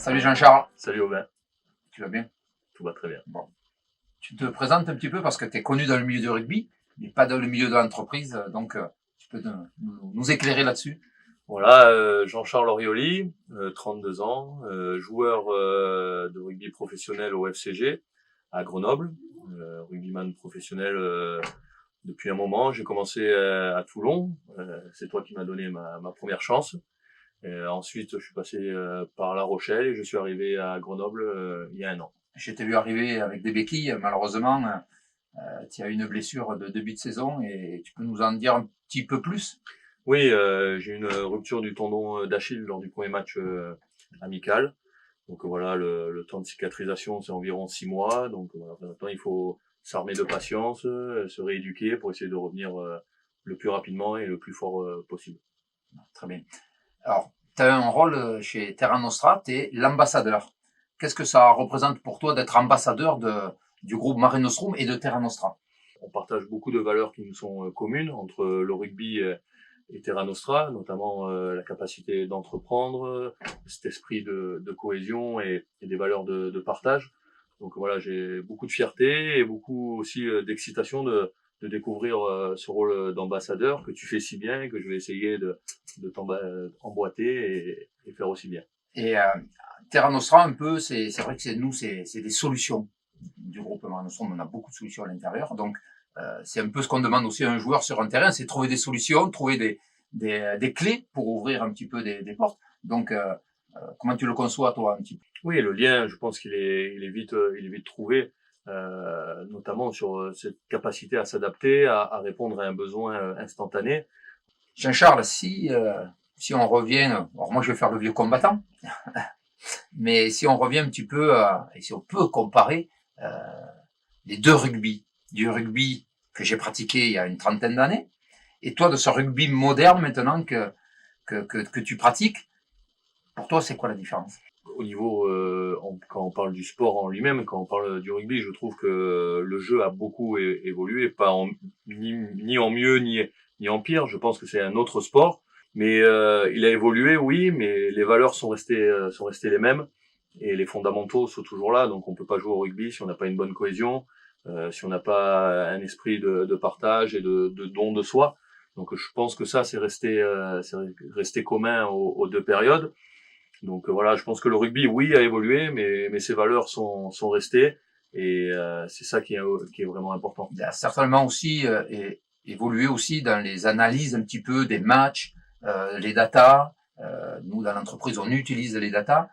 Salut Jean-Charles, Salut Aubin, tu vas bien? tout va très bien. Bon. Tu te présentes un petit peu parce que tu es connu dans le milieu du rugby, mais pas dans le milieu de l'entreprise, donc tu peux nous éclairer là-dessus. Voilà, Jean-Charles Orioli, 32 ans, joueur de rugby professionnel au FCG à Grenoble, rugbyman professionnel depuis un moment. J'ai commencé à Toulon, c'est toi qui m'as donné ma première chance. Ensuite, je suis passé par La Rochelle et je suis arrivé à Grenoble il y a un an. Je t'ai vu arriver avec des béquilles, malheureusement, tu as eu une blessure de début de saison et tu peux nous en dire un petit peu plus? Oui, j'ai eu une rupture du tendon d'Achille lors du premier match amical. Donc voilà, le temps de cicatrisation, c'est environ 6 mois. Donc voilà, maintenant, il faut s'armer de patience, se rééduquer pour essayer de revenir le plus rapidement et le plus fort possible. Très bien. Alors, tu as un rôle chez Terra Nostra, tu es l'ambassadeur. Qu'est-ce que ça représente pour toi d'être ambassadeur du groupe Mare Nostrum et de Terra Nostra? On partage beaucoup de valeurs qui nous sont communes entre le rugby et Terra Nostra, notamment la capacité d'entreprendre, cet esprit de cohésion et des valeurs de partage. Donc voilà, j'ai beaucoup de fierté et beaucoup aussi d'excitation de découvrir ce rôle d'ambassadeur que tu fais si bien et que je vais essayer de emboîter et faire aussi bien. Et Terra Nostra, un peu, c'est vrai que c'est des solutions du groupe Mare Nostrum. On a beaucoup de solutions à l'intérieur. Donc, c'est un peu ce qu'on demande aussi à un joueur sur un terrain, c'est trouver des solutions, trouver des clés pour ouvrir un petit peu des portes. Donc, comment tu le conçois, toi, un petit peu? Oui, le lien, je pense qu'il est vite trouvé, notamment sur cette capacité à s'adapter, à répondre à un besoin instantané. Jean-Charles, si on revient, alors moi je vais faire le vieux combattant, mais si on revient un petit peu, et si on peut comparer les deux rugby, du rugby que j'ai pratiqué il y a une trentaine d'années, et toi de ce rugby moderne maintenant que tu pratiques, pour toi c'est quoi la différence? Au niveau, quand on parle du sport en lui-même, quand on parle du rugby, je trouve que le jeu a beaucoup évolué, pas ni en mieux ni en pire. Je pense que c'est un autre sport, mais il a évolué, oui, mais les valeurs sont restées les mêmes et les fondamentaux sont toujours là. Donc on peut pas jouer au rugby si on n'a pas une bonne cohésion, si on n'a pas un esprit de partage et de don de soi. Donc je pense que ça c'est resté commun aux deux périodes. Donc voilà, je pense que le rugby, oui, a évolué, mais ses valeurs sont restées et c'est ça qui est vraiment important. Il a certainement aussi évolué aussi dans les analyses un petit peu des matchs, les datas. Nous, dans l'entreprise, on utilise les datas.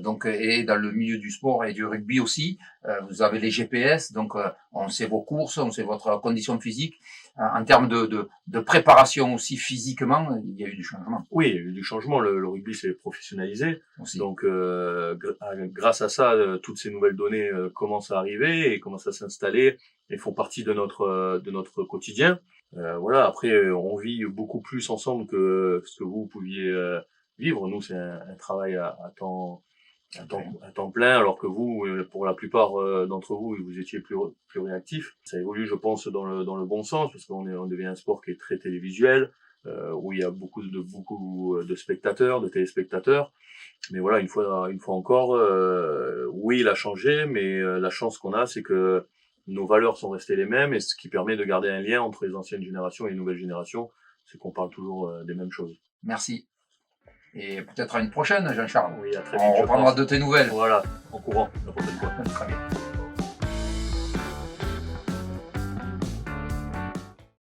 Donc, et dans le milieu du sport et du rugby aussi, vous avez les GPS, donc on sait vos courses, on sait votre condition physique. En termes de préparation aussi physiquement, il y a eu du changement. Oui, il y a eu du changement. Le rugby s'est professionnalisé. Aussi. Donc, grâce à ça, toutes ces nouvelles données commencent à arriver et commencent à s'installer et font partie de notre quotidien. Voilà. Après, on vit beaucoup plus ensemble que ce que vous pouviez vivre. Nous, c'est un travail à temps plein, alors que vous, pour la plupart d'entre vous, vous étiez plus réactifs. Ça évolue, je pense, dans le bon sens, parce on devient un sport qui est très télévisuel, où il y a beaucoup de spectateurs, de téléspectateurs. Mais voilà, une fois encore, oui, il a changé, mais la chance qu'on a, c'est que nos valeurs sont restées les mêmes, et ce qui permet de garder un lien entre les anciennes générations et les nouvelles générations, c'est qu'on parle toujours des mêmes choses. Merci. Et peut-être à une prochaine, Jean-Charles. Oui, à très vite. On reprendra de tes nouvelles. Voilà, en courant, la prochaine fois. Très bien.